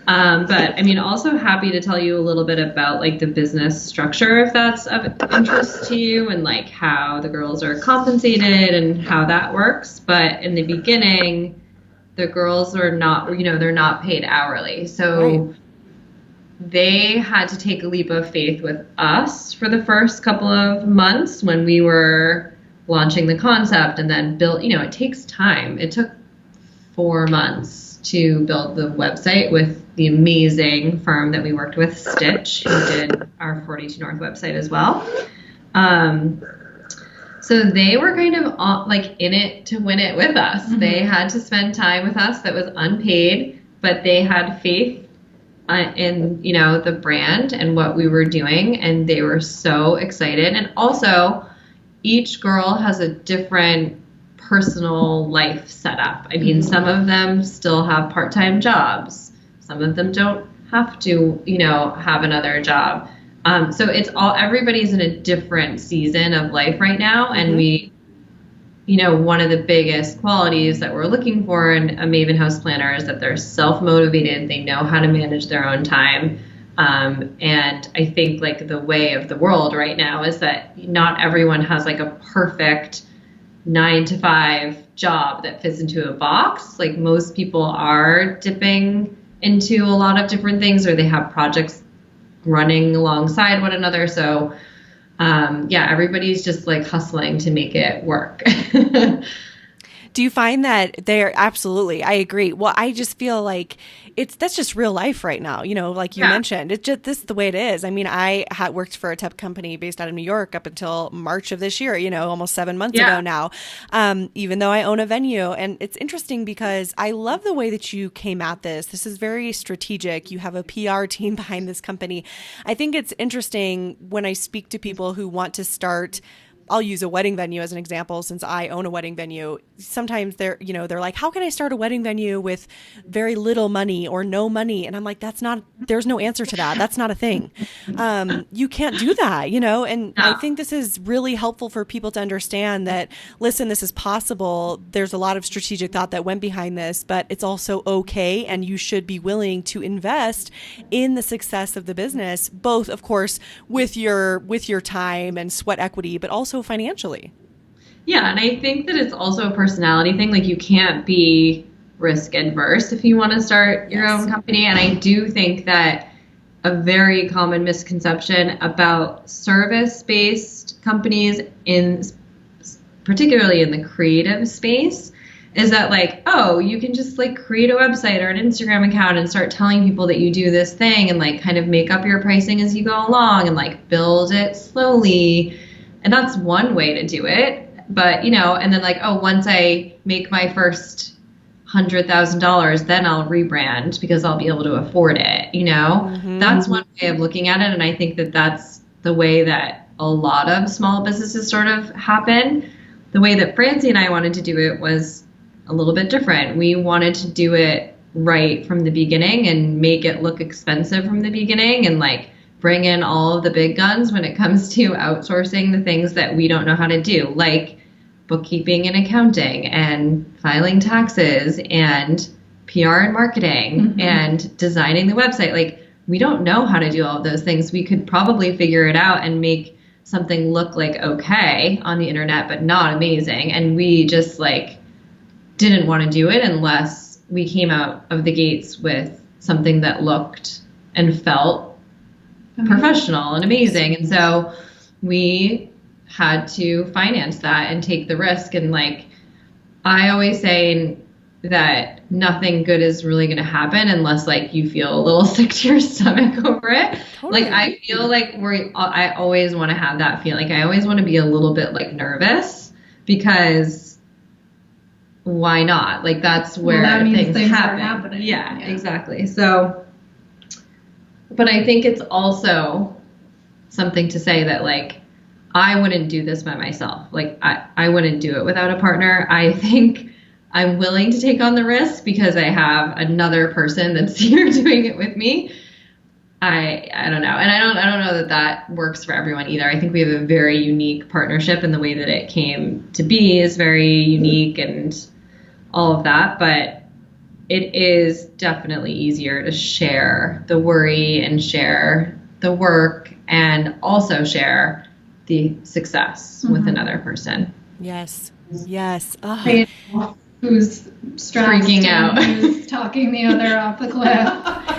[SPEAKER 4] But I mean, also happy to tell you a little bit about the business structure, if that's of interest to you, and how the girls are compensated and how that works. But in the beginning, the girls are not, they're not paid hourly. So
[SPEAKER 1] right.
[SPEAKER 4] They had to take a leap of faith with us for the first couple of months when we were launching the concept, and then build, it takes time. It took 4 months to build the website with the amazing firm that we worked with, Stitch, who did our 42 North website as well. So they were kind of in it to win it with us. Mm-hmm. They had to spend time with us that was unpaid, but they had faith in the brand and what we were doing, and they were so excited. And also, each girl has a different personal life set up. I mean, some of them still have part-time jobs. Some of them don't have to, have another job. So it's everybody's in a different season of life right now. And we, one of the biggest qualities that we're looking for in a Maven House planner is that they're self-motivated. They know how to manage their own time. And I think like the way of the world right now is that not everyone has like a perfect 9-to-5 job that fits into a box. Like most people are dipping into a lot of different things, or they have projects running alongside one another. So everybody's just like hustling to make it work.
[SPEAKER 1] Do you find that absolutely, I agree. Well, I just feel like that's just real life right now. Like you mentioned, it's just, this is the way it is. I mean, I had worked for a tech company based out of New York up until March of this year, almost 7 months ago now, even though I own a venue. And it's interesting because I love the way that you came at this. This is very strategic. You have a PR team behind this company. I think it's interesting when I speak to people who want to start. I'll use a wedding venue as an example, since I own a wedding venue. Sometimes they're like, how can I start a wedding venue with very little money or no money? And I'm like, there's no answer to that. That's not a thing. You can't do that, and I think this is really helpful for people to understand that, listen, this is possible. There's a lot of strategic thought that went behind this, but it's also okay. And you should be willing to invest in the success of the business, both of course, with your time and sweat equity, but also financially.
[SPEAKER 4] Yeah, and I think that it's also a personality thing. Like you can't be risk adverse if you want to start your own company. And I do think that a very common misconception about service-based companies, particularly in the creative space, is that like, oh, you can just like create a website or an Instagram account and start telling people that you do this thing and like kind of make up your pricing as you go along and like build it slowly. And that's one way to do it. But, and then like, oh, once I make my first $100,000, then I'll rebrand because I'll be able to afford it. That's one way of looking at it. And I think that that's the way that a lot of small businesses sort of happen. The way that Francie and I wanted to do it was a little bit different. We wanted to do it right from the beginning and make it look expensive from the beginning and like bring in all of the big guns when it comes to outsourcing the things that we don't know how to do, like bookkeeping and accounting and filing taxes and PR and marketing and designing the website. Like we don't know how to do all of those things. We could probably figure it out and make something look like okay on the internet, but not amazing. And we just like didn't want to do it unless we came out of the gates with something that looked and felt professional and amazing. And so we had to finance that and take the risk. And like, I always say that nothing good is really going to happen unless like you feel a little sick to your stomach over it. Totally. Like, I feel like I always want to have that feeling. Like I always want to be a little bit like nervous because why not? Like that's where things happen.
[SPEAKER 3] Are happening.
[SPEAKER 4] Yeah, exactly. So, but I think it's also something to say that like, I wouldn't do this by myself. Like I wouldn't do it without a partner. I think I'm willing to take on the risk because I have another person that's here doing it with me. I don't know. And I don't know that works for everyone either. I think we have a very unique partnership, and the way that it came to be is very unique and all of that. But it is definitely easier to share the worry and share the work and also share the success with another person.
[SPEAKER 1] Yes. Yes.
[SPEAKER 3] Who's stressed,
[SPEAKER 4] freaking out,
[SPEAKER 3] who's talking the other off the cliff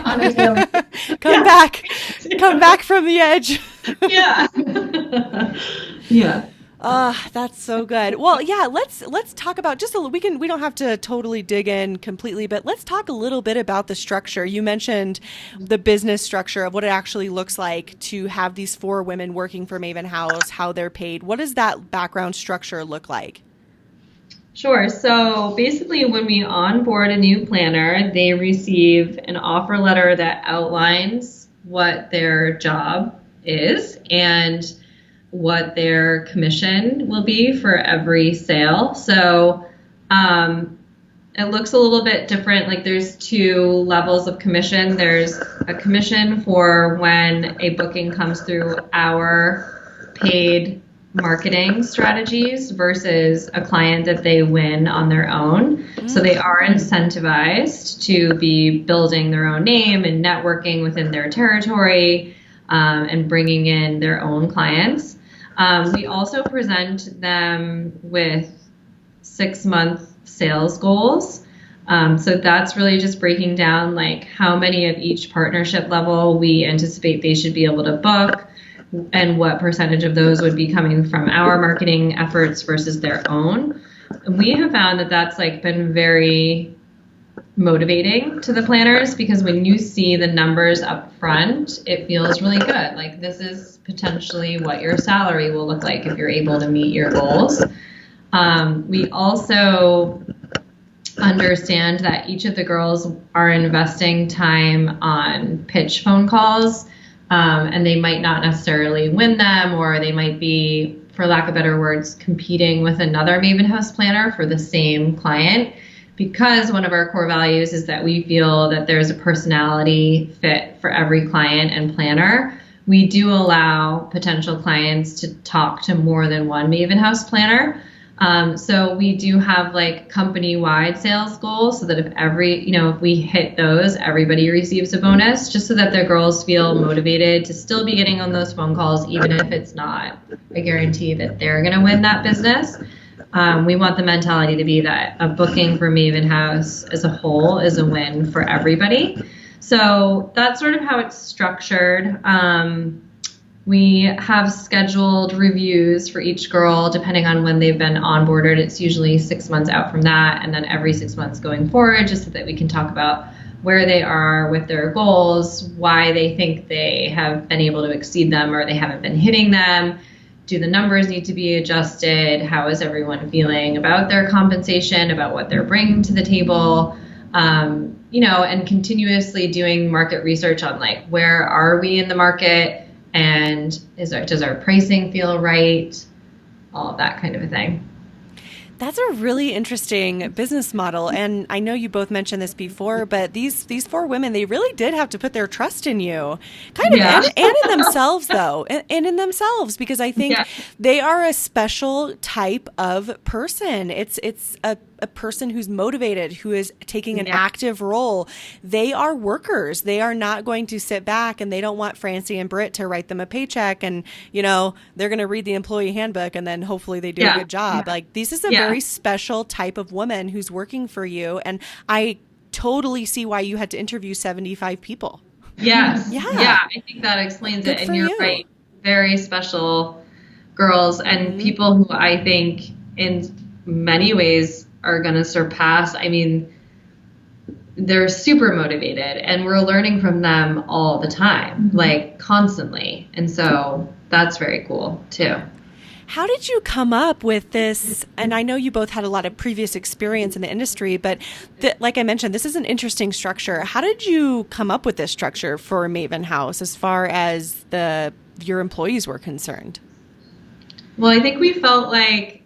[SPEAKER 3] on a daily.
[SPEAKER 1] Come back from the edge.
[SPEAKER 4] Yeah. Yeah.
[SPEAKER 1] That's so good. Well, yeah, let's talk about we don't have to totally dig in completely, but let's talk a little bit about the structure. You mentioned the business structure of what it actually looks like to have these 4 women working for Maven House, how they're paid. What does that background structure look like?
[SPEAKER 4] Sure. So basically when we onboard a new planner, they receive an offer letter that outlines what their job is and what their commission will be for every sale. So it looks a little bit different. Like there's 2 levels of commission. There's a commission for when a booking comes through our paid marketing strategies versus a client that they win on their own. So they are incentivized to be building their own name and networking within their territory, and bringing in their own clients. We also present them with 6-month sales goals. So that's really just breaking down like how many of each partnership level we anticipate they should be able to book, and what percentage of those would be coming from our marketing efforts versus their own. And we have found that that's like been very motivating to the planners, because when you see the numbers up front, it feels really good. Like this is potentially what your salary will look like if you're able to meet your goals. We also understand that each of the girls are investing time on pitch phone calls, and they might not necessarily win them, or they might be, for lack of better words, competing with another Maven House planner for the same client, because one of our core values is that we feel that there's a personality fit for every client and planner. We do allow potential clients to talk to more than one Maven House planner. So we do have like company-wide sales goals, so that if we hit those, everybody receives a bonus, just so that the girls feel motivated to still be getting on those phone calls, even if it's not a guarantee that they're going to win that business. We want the mentality to be that a booking for Maven House as a whole is a win for everybody. So that's sort of how it's structured. We have scheduled reviews for each girl depending on when they've been onboarded. It's usually 6 months out from that, and then every 6 months going forward, just so that we can talk about where they are with their goals, why they think they have been able to exceed them or they haven't been hitting them. Do the numbers need to be adjusted? How is everyone feeling about their compensation, about what they're bringing to the table? And continuously doing market research on like, where are we in the market? And does our pricing feel right? All of that kind of a thing.
[SPEAKER 1] That's a really interesting business model. And I know you both mentioned this before, but these 4 women, they really did have to put their trust in you, kind of, and in themselves, though, and in themselves, because I think they are a special type of person. It's a person who's motivated, who is taking an active role. They are workers. They are not going to sit back, and they don't want Francie and Britt to write them a paycheck, and they're going to read the employee handbook, and then hopefully they do a good job. Like, this is a very special type of woman who's working for you, and I totally see why you had to interview 75 people.
[SPEAKER 4] Yes. Yeah, I think that explains it. And you're right. Very special girls, and people who I think in many ways are going to surpass. I mean, they're super motivated, and we're learning from them all the time, like constantly. And so that's very cool too.
[SPEAKER 1] How did you come up with this? And I know you both had a lot of previous experience in the industry, but like I mentioned, this is an interesting structure. How did you come up with this structure for Maven House as far as your employees were concerned?
[SPEAKER 4] Well, I think we felt like,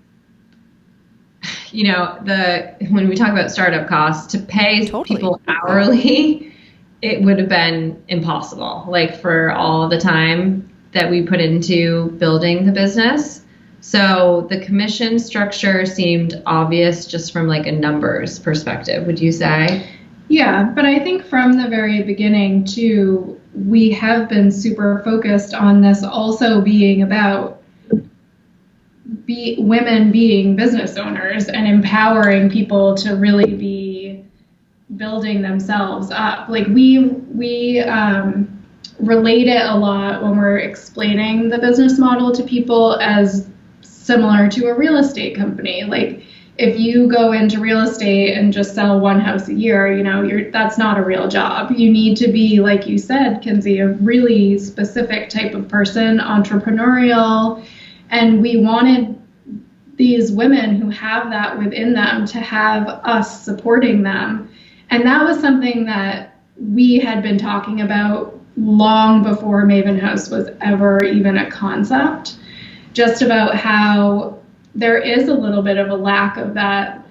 [SPEAKER 4] when we talk about startup costs, to pay people hourly, it would have been impossible, like for all the time that we put into building the business. So the commission structure seemed obvious just from like a numbers perspective, would you say?
[SPEAKER 3] Yeah, but I think from the very beginning too, we have been super focused on this also being about women being business owners and empowering people to really be building themselves up. Like we relate it a lot when we're explaining the business model to people as similar to a real estate company. Like if you go into real estate and just sell one house a year, that's not a real job. You need to be, like you said, Kinsey, a really specific type of person, entrepreneurial. And we wanted these women who have that within them to have us supporting them. And that was something that we had been talking about long before Maven House was ever even a concept, just about how there is a little bit of a lack of that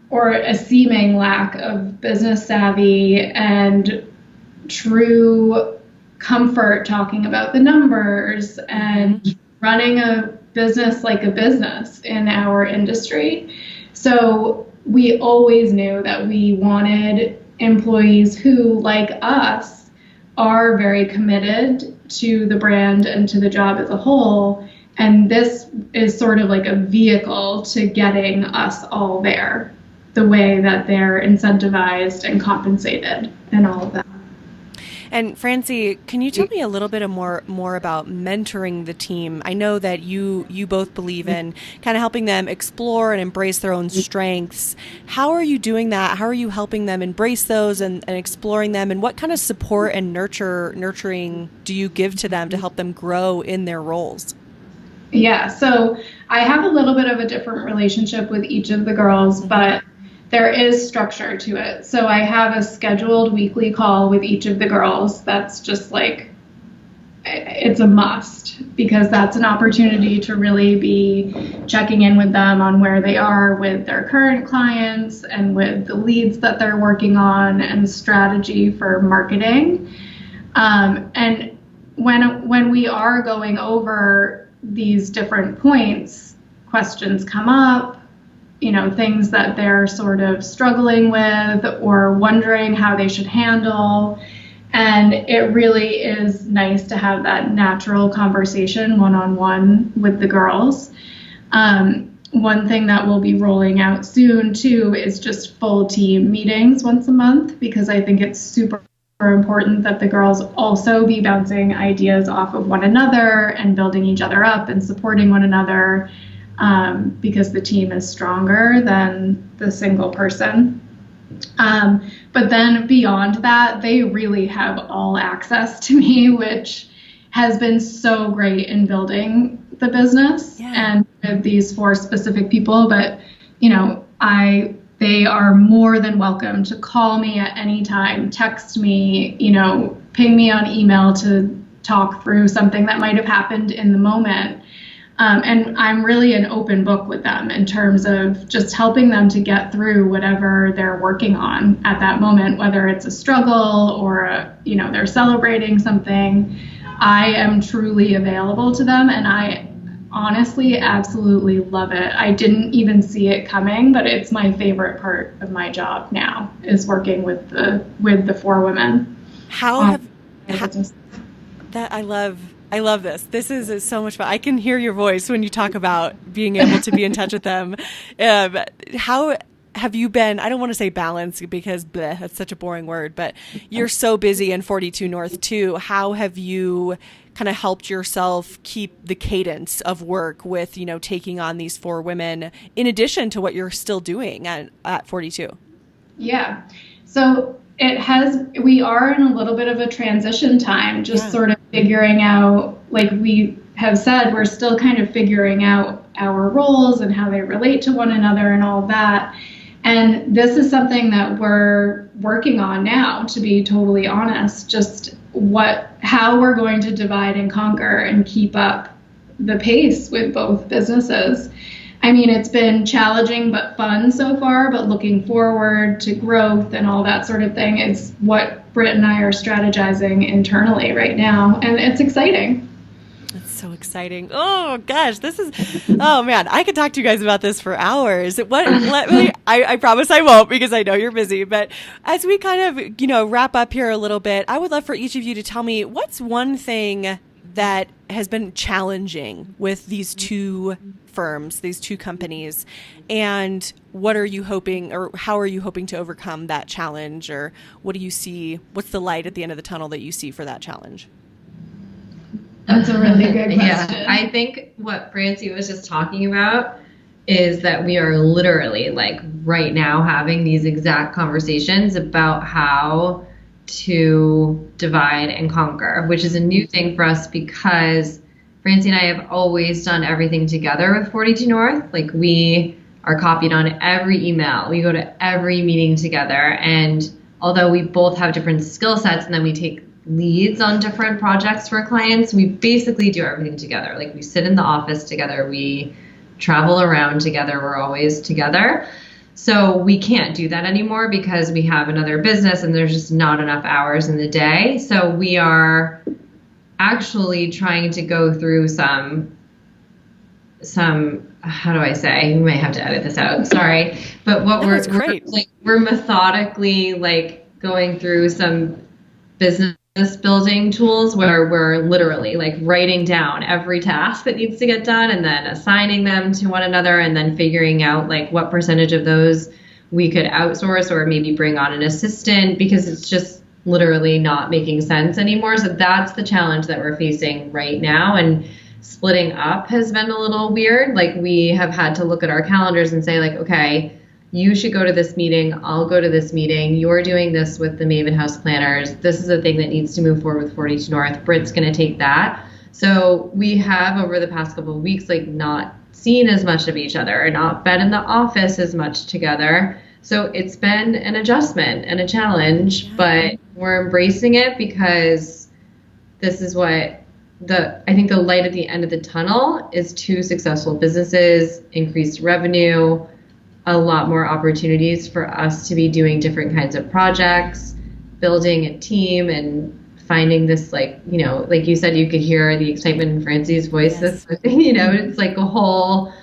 [SPEAKER 3] or a seeming lack of business savvy and true comfort talking about the numbers and running a business like a business in our industry. So we always knew that we wanted employees who, like us, are very committed to the brand and to the job as a whole. And this is sort of like a vehicle to getting us all there, the way that they're incentivized and compensated and all of that.
[SPEAKER 1] And Francie, can you tell me a little bit more about mentoring the team? I know that you both believe in kind of helping them explore and embrace their own strengths. How are you doing that? How are you helping them embrace those and exploring them? And what kind of support and nurturing do you give to them to help them grow in their roles?
[SPEAKER 3] Yeah, so I have a little bit of a different relationship with each of the girls, but there is structure to it. So I have a scheduled weekly call with each of the girls. That's just like, it's a must, because that's an opportunity to really be checking in with them on where they are with their current clients and with the leads that they're working on and strategy for marketing. And when we are going over these different points, questions come up, things that they're sort of struggling with or wondering how they should handle. And it really is nice to have that natural conversation one-on-one with the girls. One thing that we'll be rolling out soon too is just full team meetings once a month, because I think it's super important that the girls also be bouncing ideas off of one another and building each other up and supporting one another. Because the team is stronger than the single person. But then beyond that, they really have all access to me, which has been so great in building the business and with these 4 specific people. But, they are more than welcome to call me at any time, text me, ping me on email to talk through something that might have happened in the moment. And I'm really an open book with them in terms of just helping them to get through whatever they're working on at that moment, whether it's a struggle or, they're celebrating something. I am truly available to them, and I honestly absolutely love it. I didn't even see it coming, but it's my favorite part of my job now, is working with the 4 women.
[SPEAKER 1] I love this. This is so much fun. I can hear your voice when you talk about being able to be in touch with them. How have you been, I don't want to say balanced because that's such a boring word, but you're so busy in 42 North too. How have you kind of helped yourself keep the cadence of work with, taking on these 4 women in addition to what you're still doing at 42?
[SPEAKER 3] Yeah. So we are in a little bit of a transition time, sort of figuring out, like we have said, we're still kind of figuring out our roles and how they relate to one another and all that. And this is something that we're working on now, to be totally honest, just how we're going to divide and conquer and keep up the pace with both businesses. I mean, it's been challenging but fun so far, but looking forward to growth and all that sort of thing is what Britt and I are strategizing internally right now, and it's exciting.
[SPEAKER 1] It's so exciting. Oh gosh, oh man, I could talk to you guys about this for hours. I promise I won't, because I know you're busy, but as we kind of, wrap up here a little bit, I would love for each of you to tell me what's one thing that has been challenging with these 2 firms, these 2 companies, and what are you hoping, or how are you hoping to overcome that challenge, or what do you see, what's the light at the end of the tunnel that you see for that challenge?
[SPEAKER 3] That's a really good question.
[SPEAKER 4] Yeah, I think what Francie was just talking about is that we are literally, like, right now having these exact conversations about how to divide and conquer, which is a new thing for us because Francie and I have always done everything together with 42 North. Like, we are copied on every email. We go to every meeting together. And although we both have different skill sets and then we take leads on different projects for clients, we basically do everything together. Like, we sit in the office together. We travel around together. We're always together. So we can't do that anymore because we have another business and there's just not enough hours in the day. So we are actually trying to go through some, how do I say, you might have to edit this out, sorry. But what we're methodically like going through some business building tools where we're literally like writing down every task that needs to get done and then assigning them to one another and then figuring out like what percentage of those we could outsource or maybe bring on an assistant, because it's just literally not making sense anymore. So that's the challenge that we're facing right now. And splitting up has been a little weird. Like we have had to look at our calendars and say like, okay, you should go to this meeting. I'll go to this meeting. You're doing this with the Maven House planners. This is a thing that needs to move forward with 42 North. Britt's going to take that. So we have over the past couple of weeks, like not seen as much of each other or not been in the office as much together. So it's been an adjustment and a challenge, but we're embracing it because this is what I think the light at the end of the tunnel is 2 successful businesses, increased revenue, a lot more opportunities for us to be doing different kinds of projects, building a team, and finding this, like, you know, like you said, you could hear the excitement in Francie's voice. Yes. You know, it's like a whole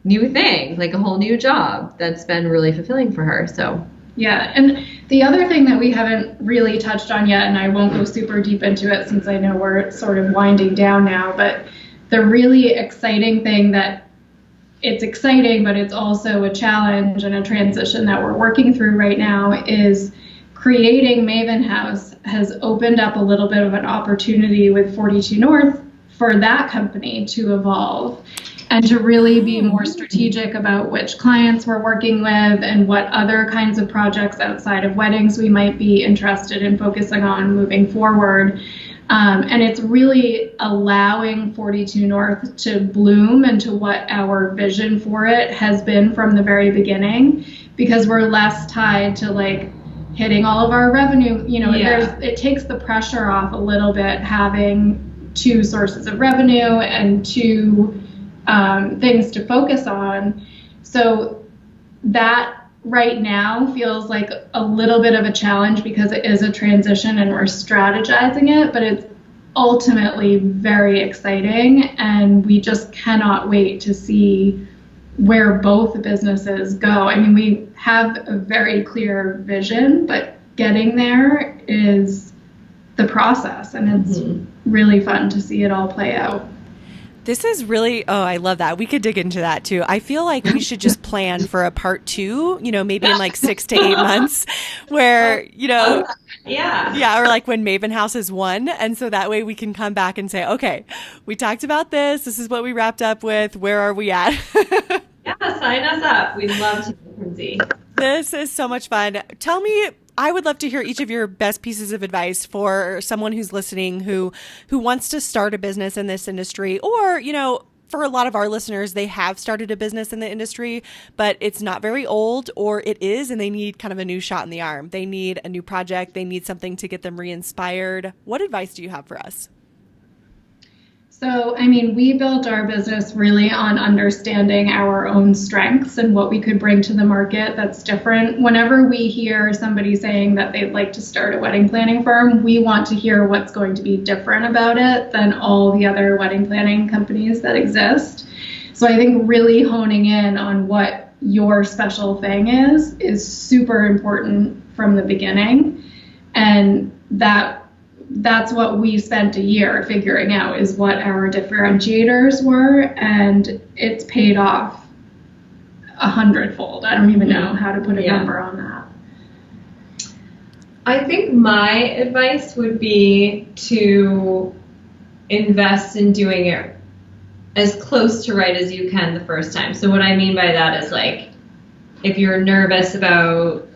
[SPEAKER 4] new thing, like a whole new job that's been really fulfilling for her. So
[SPEAKER 3] yeah. And the other thing that we haven't really touched on yet, and I won't go super deep into it since I know we're sort of winding down now, but the really exciting thing that it's exciting, but it's also a challenge and a transition that we're working through right now is creating Maven House has opened up a little bit of an opportunity with 42 North for that company to evolve and to really be more strategic about which clients we're working with and what other kinds of projects outside of weddings we might be interested in focusing on moving forward. And it's really allowing 42 North to bloom into what our vision for it has been from the very beginning, because we're less tied to like hitting all of our revenue. You know, it takes the pressure off a little bit having 2 sources of revenue and 2 things to focus on. So that right now feels like a little bit of a challenge because it is a transition and we're strategizing it, but it's ultimately very exciting, and we just cannot wait to see where both businesses go. I mean, we have a very clear vision, but getting there is the process, and it's really fun to see it all play out.
[SPEAKER 1] This is really, I love that. We could dig into that too. I feel like we should just plan for a part 2, you know, maybe in like 6 to 8 months where, you know, or like when Maven House is 1. And so that way we can come back and say, okay, we talked about this. This is what we wrapped up with. Where are we at?
[SPEAKER 4] Yeah, sign us up. We'd love to, Lindsay.
[SPEAKER 1] This is so much fun. Tell me, I would love to hear each of your best pieces of advice for someone who's listening who wants to start a business in this industry, or, you know, for a lot of our listeners, they have started a business in the industry, but it's not very old, or it is, and they need kind of a new shot in the arm. They need a new project. They need something to get them re-inspired. What advice do you have for us?
[SPEAKER 3] So, I mean, we built our business really on understanding our own strengths and what we could bring to the market that's different. Whenever we hear somebody saying that they'd like to start a wedding planning firm, we want to hear what's going to be different about it than all the other wedding planning companies that exist. So I think really honing in on what your special thing is super important from the beginning. And that's what we spent a year figuring out, is what our differentiators were, and it's paid off 100-fold. I don't even know how to put a number on that.
[SPEAKER 4] I think my advice would be to invest in doing it as close to right as you can the first time. So what I mean by that is, like, if you're nervous about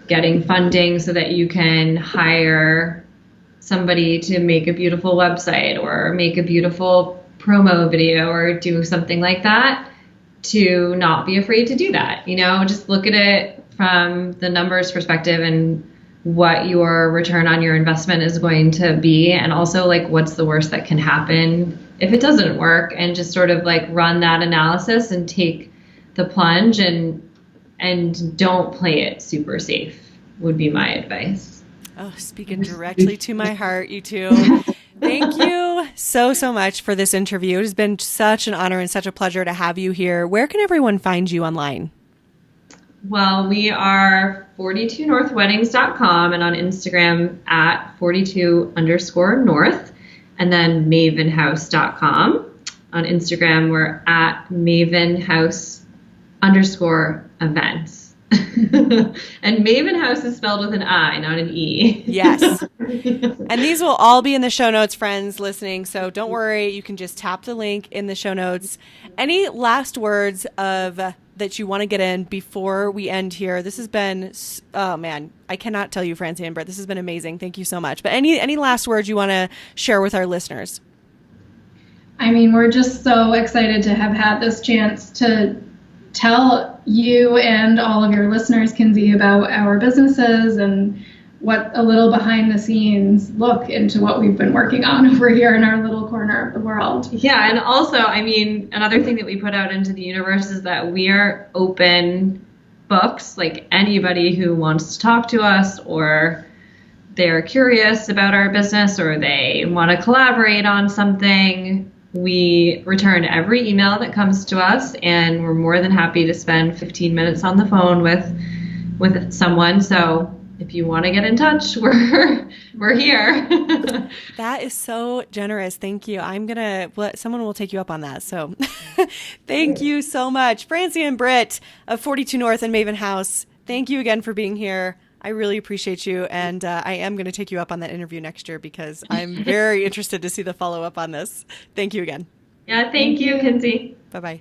[SPEAKER 4] getting funding so that you can hire somebody to make a beautiful website or make a beautiful promo video or do something like that, to not be afraid to do that. You know, just look at it from the numbers perspective and what your return on your investment is going to be. And also, like, what's the worst that can happen if it doesn't work, and just sort of like run that analysis and take the plunge and and don't play it super safe would be my advice.
[SPEAKER 1] Oh, speaking directly to my heart, you two. Thank you so much for this interview. It has been such an honor and such a pleasure to have you here. Where can everyone find you online?
[SPEAKER 4] Well, we are 42northweddings.com and on Instagram at 42_north, and then mavenhouse.com. On Instagram, we're at mavenhouse_events. And Maven House is spelled with an I, not an E.
[SPEAKER 1] Yes. And these will all be in the show notes, friends listening. So don't worry. You can just tap the link in the show notes. Any last words that you want to get in before we end here? This has been, oh man, I cannot tell you, Francie and Britt, this has been amazing. Thank you so much. But any last words you want to share with our listeners?
[SPEAKER 3] I mean, we're just so excited to have had this chance to tell you and all of your listeners, Kinsey, about our businesses and what a little behind the scenes look into what we've been working on over here in our little corner of the world.
[SPEAKER 4] Yeah, and also, I mean, another thing that we put out into the universe is that we are open books. Like anybody who wants to talk to us, or they're curious about our business, or they want to collaborate on something, we return every email that comes to us, and we're more than happy to spend 15 minutes on the phone with someone. So if you want to get in touch, we're here.
[SPEAKER 1] That is so generous. Thank you. Someone will take you up on that. So thank you so much. Francie and Britt of 42 North and Maven House, thank you again for being here. I really appreciate you, and I am going to take you up on that interview next year because I'm very interested to see the follow-up on this. Thank you again.
[SPEAKER 4] Yeah, thank you, Kinsey.
[SPEAKER 1] Bye-bye.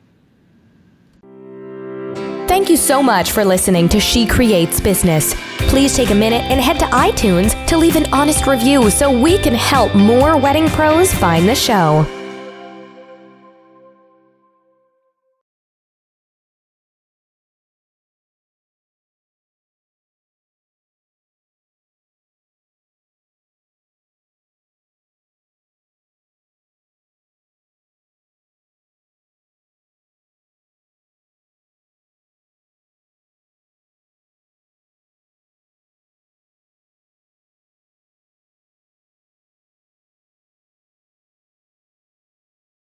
[SPEAKER 2] Thank you so much for listening to She Creates Business. Please take a minute and head to iTunes to leave an honest review so we can help more wedding pros find the show.